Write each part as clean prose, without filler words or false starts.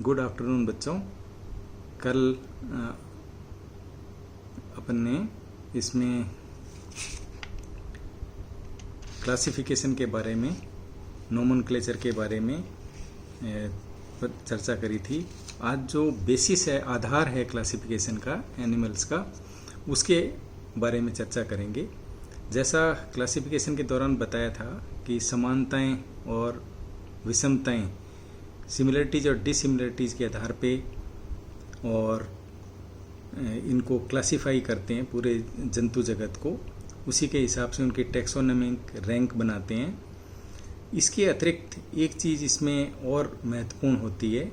Good afternoon बच्चों। कल अपन ने इसमें क्लासिफिकेशन के बारे में, नोमेनक्लेचर के बारे में चर्चा करी थी। आज जो बेसिस है, आधार है क्लासिफिकेशन का, एनिमल्स का, उसके बारे में चर्चा करेंगे। जैसा क्लासिफिकेशन के दौरान बताया था कि समानताएं और विषमताएं, सिमिलरिटीज और डिसिमिलरिटीज के आधार पे और इनको क्लासिफाई करते हैं पूरे जंतु जगत को, उसी के हिसाब से उनके टैक्सोनॉमिक रैंक बनाते हैं। इसके अतिरिक्त एक चीज़ इसमें और महत्वपूर्ण होती है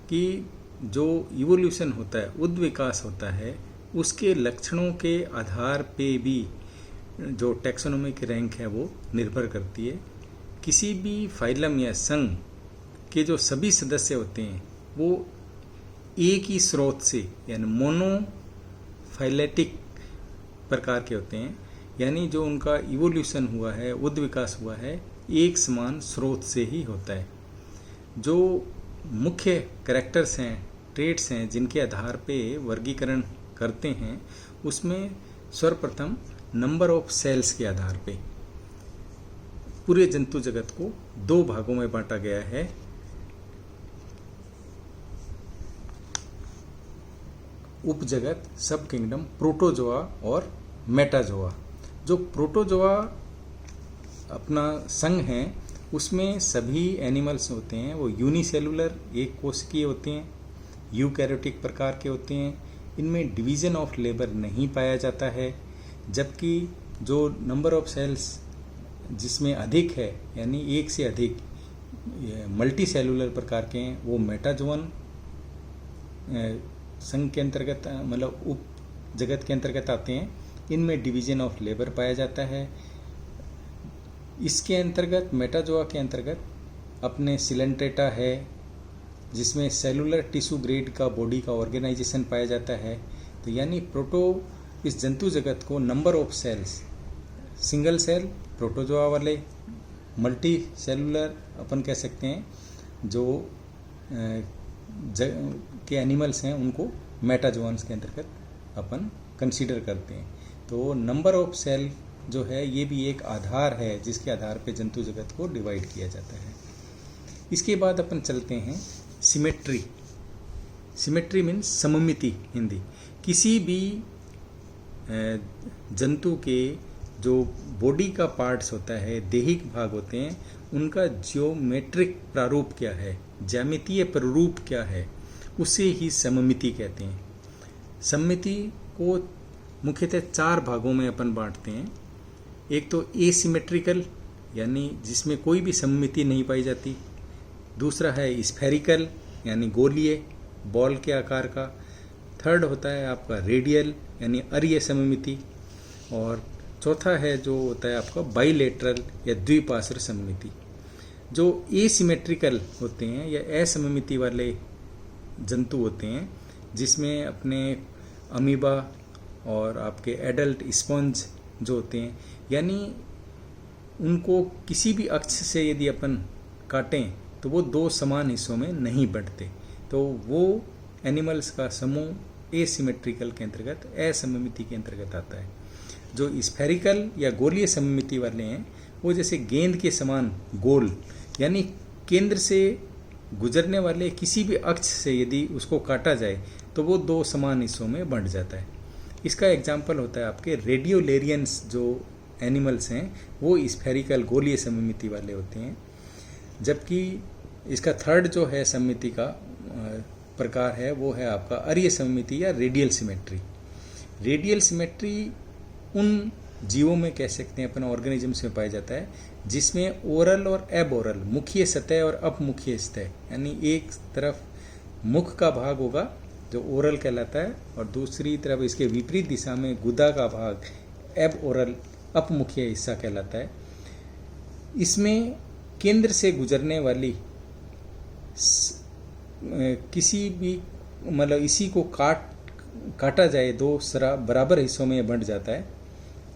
कि जो इवोल्यूशन होता है, उद्विकास होता है, उसके लक्षणों के आधार पे भी जो टैक्सोनॉमिक रैंक है वो निर्भर करती है। किसी भी फाइलम या संघ के जो सभी सदस्य होते हैं वो एक ही स्रोत से, यानी मोनोफाइलेटिक प्रकार के होते हैं, यानी जो उनका इवोल्यूशन हुआ है, उद्विकास हुआ है, एक समान स्रोत से ही होता है। जो मुख्य कैरेक्टर्स हैं, ट्रेट्स हैं, जिनके आधार पे वर्गीकरण करते हैं, उसमें सर्वप्रथम नंबर ऑफ सेल्स के आधार पे पूरे जंतु जगत को दो भागों में बांटा गया है। उपजगत, सब किंगडम, प्रोटोजोआ और मेटाजोआ। जो प्रोटोजोआ अपना संघ है, उसमें सभी एनिमल्स होते हैं वो यूनिसेलुलर, एक कोशिकीय होते हैं, यूकैरियोटिक प्रकार के होते हैं। इनमें डिवीजन ऑफ लेबर नहीं पाया जाता है। जबकि जो नंबर ऑफ सेल्स जिसमें अधिक है, यानी एक से अधिक मल्टी सेलुलर प्रकार के हैं, वो मेटाजोअन संघ के अंतर्गत, मतलब उप जगत के अंतर्गत आते हैं। इनमें डिवीजन ऑफ लेबर पाया जाता है। इसके अंतर्गत, मेटाजोआ के अंतर्गत अपने सिलेंट्रेटा है, जिसमें सेलुलर टिश्यू ग्रेड का बॉडी का ऑर्गेनाइजेशन पाया जाता है। तो यानी इस जंतु जगत को number of cells, single cell protozoa वाले, मल्टी सेलुलर अपन कह सकते हैं, जो के एनिमल्स हैं उनको मेटाजोअन्स के अंतर्गत अपन कंसीडर करते हैं। तो नंबर ऑफ सेल जो है ये भी एक आधार है जिसके आधार पे जंतु जगत को डिवाइड किया जाता है। इसके बाद अपन चलते हैं सिमेट्री। सिमेट्री मीन्स सममिति हिंदी। किसी भी जंतु के जो बॉडी का पार्ट्स होता है, देहिक भाग होते हैं, उनका ज्योमेट्रिक प्रारूप क्या है, ज्यामितीय प्रारूप क्या है, उसे ही सममिति कहते हैं। सममिति को मुख्यतः चार भागों में अपन बांटते हैं। एक तो एसिमेट्रिकल, यानी जिसमें कोई भी सममिति नहीं पाई जाती। दूसरा है स्फेरिकल, यानी गोलीय, बॉल के आकार का। थर्ड होता है आपका रेडियल, यानी अरीय सममिति। और चौथा है जो होता है आपका बाइलेटरल या द्विपार्श्व सममिति। जो एसिमेट्रिकल होते हैं या असममिति वाले जंतु होते हैं, जिसमें अपने अमीबा और आपके एडल्ट स्पंज जो होते हैं, यानी उनको किसी भी अक्ष से यदि अपन काटें तो वो दो समान हिस्सों में नहीं बढ़ते, तो वो एनिमल्स का समूह एसिमेट्रिकल के अंतर्गत, असममिति के अंतर्गत आता है। जो स्फेरिकल या गोलीय सममिति वाले हैं, वो जैसे गेंद के समान गोल, यानी केंद्र से गुजरने वाले किसी भी अक्ष से यदि उसको काटा जाए तो वो दो समान हिस्सों में बंट जाता है। इसका एग्जाम्पल होता है आपके रेडियोलेरियंस। जो एनिमल्स हैं वो स्फेरिकल, गोलीय सममिति वाले होते हैं। जबकि इसका थर्ड जो है सममिति का प्रकार है, वो है आपका अरीय सममिति या रेडियल सिमेट्री। रेडियल सिमेट्री उन जीवों में कह सकते हैं अपन, ऑर्गेनिजम्स में पाया जाता है, जिसमें ओरल और एबोरल, मुखीय सतह और अपमुखीय सतह, यानी एक तरफ मुख का भाग होगा जो ओरल कहलाता है, और दूसरी तरफ इसके विपरीत दिशा में गुदा का भाग एबोरल, अपमुखीय हिस्सा कहलाता है। इसमें केंद्र से गुजरने वाली किसी भी, मतलब इसी को काटा जाए दो बराबर हिस्सों में बंट जाता है।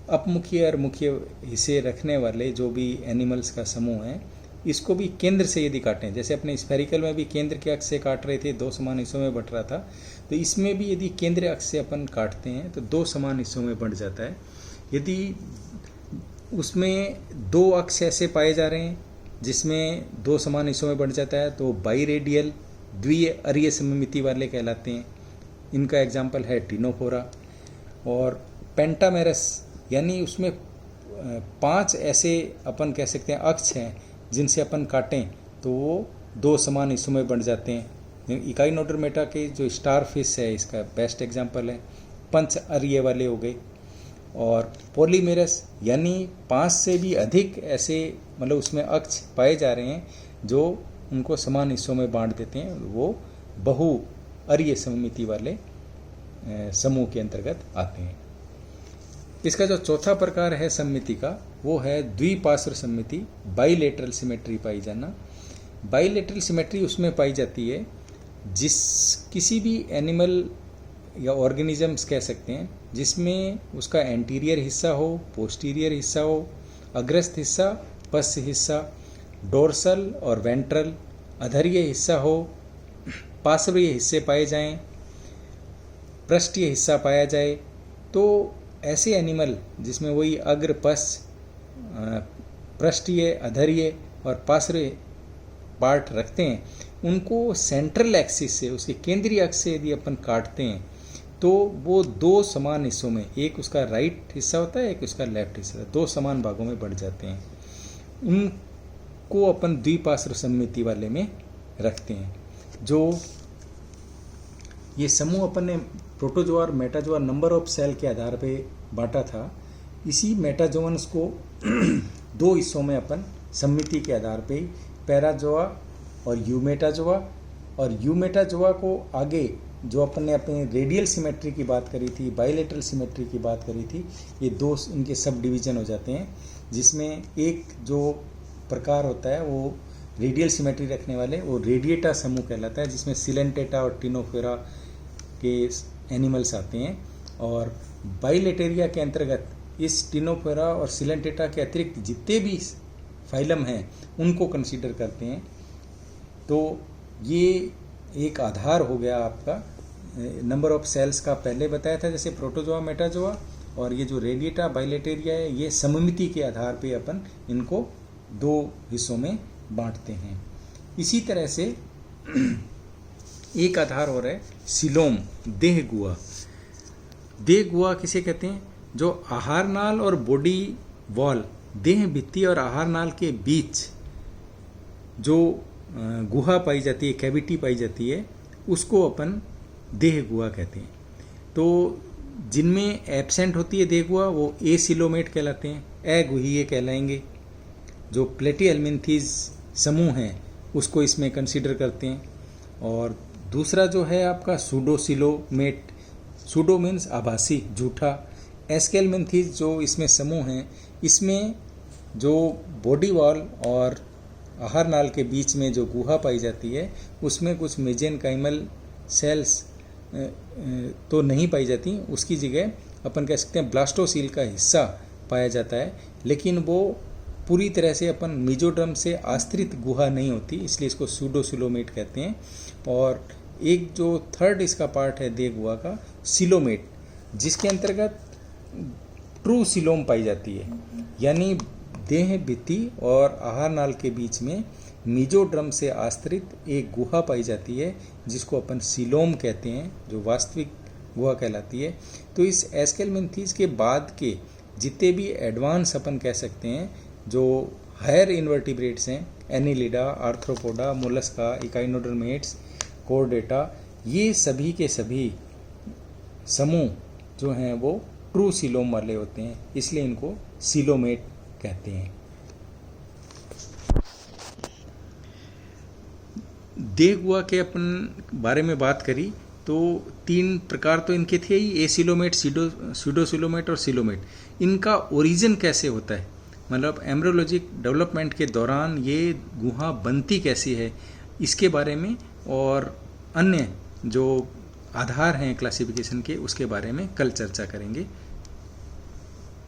अपमुखीय और मुखीय हिस्से रखने वाले जो भी एनिमल्स का समूह है, इसको भी केंद्र से यदि काटें, जैसे अपने स्फेरिकल में भी केंद्र के अक्ष से काट रहे थे, 2 समान हिस्सों में बंट रहा था, तो इसमें भी यदि केंद्र अक्ष से अपन काटते हैं तो 2 समान हिस्सों में बंट जाता है। यदि उसमें 2 अक्ष ऐसे पाए जा रहे हैं जिसमें 2 समान हिस्सों में बंट जाता है तो बाईरेडियल द्विअरीय सममिति वाले कहलाते हैं। इनका एग्जाम्पल है टिनोफोरा। और पेंटामेरस यानी उसमें 5 ऐसे अपन कह सकते हैं अक्ष हैं जिनसे अपन काटें तो वो 2 समान हिस्सों में बंट जाते हैं। इकाइनोडर्मेटा के जो स्टार फिश है इसका बेस्ट एग्जाम्पल है, 5 अरीय वाले हो गए। और पॉलीमेरस यानी 5 से भी अधिक ऐसे मतलब उसमें अक्ष पाए जा रहे हैं जो उनको समान हिस्सों में बांट देते हैं, वो बहु अरीय सममिति वाले समूह के अंतर्गत आते हैं। इसका जो चौथा प्रकार है सममिति का वो है द्विपार्श्व सममिति, बाइलेटरल सिमेट्री पाई जाना। बाइलेटरल सिमेट्री उसमें पाई जाती है जिस किसी भी एनिमल या ऑर्गेनिजम्स कह सकते हैं जिसमें उसका एंटीरियर हिस्सा हो, पोस्टीरियर हिस्सा हो, अग्रस्थ हिस्सा, पश्च हिस्सा, डोर्सल और वेंट्रल, अधरीय हिस्सा हो, पार्श्वीय हिस्से पाए जाएं, पृष्ठीय हिस्सा पाया जाए। तो ऐसे एनिमल जिसमें वही अग्र, पश्च, पृष्ठीय, अधरीय और पार्श्वीय पार्ट रखते हैं, उनको सेंट्रल एक्सिस से, उसके केंद्रीय अक्ष से यदि अपन काटते हैं तो वो 2 समान हिस्सों में, एक उसका राइट हिस्सा होता है, एक उसका लेफ्ट हिस्सा, 2 समान भागों में बढ़ जाते हैं। उनको अपन द्विपार्श्व सममिति वाले में रखते हैं। जो ये समूह अपन ने प्रोटोजोआ और मेटाजोआ नंबर ऑफ सेल के आधार पे बांटा था, इसी मेटाजोअन्स को 2 हिस्सों में अपन सममिति के आधार पे पैराजोआ और यूमेटाजोआ, और यूमेटाजोआ को आगे जो अपन ने अपने रेडियल सिमेट्री की बात करी थी, बाइलेटरल सिमेट्री की बात करी थी, ये 2 इनके सब डिवीजन हो जाते हैं, जिसमें एक जो प्रकार होता है वो रेडियल सिमेट्री रखने वाले वो रेडिएटा समूह कहलाता है, जिसमें सिलेंटेटा और टिनोफेरा के एनिमल्स आते हैं। और बाइलेटेरिया के अंतर्गत इस टिनोफेरा और सिलेंटेटा के अतिरिक्त जितने भी फाइलम हैं उनको कंसीडर करते हैं। तो ये एक आधार हो गया आपका नंबर ऑफ सेल्स का, पहले बताया था जैसे प्रोटोजोआ मेटाजोआ, और ये जो रेडिएटा बाइलेटेरिया है ये सममिति के आधार पे अपन इनको 2 हिस्सों में बांटते हैं। इसी तरह से एक आधार हो रहा है सिलोम, देह गुहा। देह गुहा किसे कहते हैं? जो आहार नाल और बॉडी वॉल, देह भित्ति और आहार नाल के बीच जो गुहा पाई जाती है, कैविटी पाई जाती है, उसको अपन देह गुहा कहते हैं। तो जिनमें एब्सेंट होती है देह गुहा वो एसिलोमेट कहलाते हैं, अगुहीय कहलाएंगे। जो प्लेटिहेल्मिन्थीज समूह हैं उसको इसमें कंसीडर करते हैं। और दूसरा जो है आपका सूडोसिलोमेट, सूडो मीन्स आभासी, झूठा। एस्केलमेंथीज जो इसमें समूह हैं, इसमें जो बॉडी वॉल और आहार नाल के बीच में जो गुहा पाई जाती है उसमें कुछ मेजेनकाइमल सेल्स तो नहीं पाई जाती, उसकी जगह अपन कह सकते हैं ब्लास्टोसील का हिस्सा पाया जाता है, लेकिन वो पूरी तरह से अपन मेजोडर्म से आश्रित गुहा नहीं होती, इसलिए इसको सूडोसिलोमेट कहते हैं। और एक जो थर्ड इसका पार्ट है देह गुहा का, सिलोमेट, जिसके अंतर्गत ट्रू सिलोम पाई जाती है, यानी देह भित्ति और आहार नाल के बीच में मेजोड्रम से आश्रित एक गुहा पाई जाती है जिसको अपन सिलोम कहते हैं, जो वास्तविक गुहा कहलाती है। तो इस एस्केलमेंथीज के बाद के जितने भी एडवांस अपन कह सकते हैं जो हायर इन्वर्टिब्रेट्स हैं, Annelida, arthropoda, Mollusca, echinoderms, Chordata, ये सभी के सभी समूह जो हैं वो ट्रू सिलोम वाले होते हैं, इसलिए इनको सिलोमेट कहते हैं। देह गुहा के अपन बारे में बात करी तो 3 प्रकार तो इनके थे ही, एसिलोमेट, सूडोसिलोमेट और सिलोमेट। इनका ओरिजिन कैसे होता है, मतलब एम्ब्रियोलॉजिक डेवलपमेंट के दौरान ये गुहा बनती कैसी है, इसके बारे में और अन्य जो आधार हैं क्लासिफिकेशन के उसके बारे में कल चर्चा करेंगे।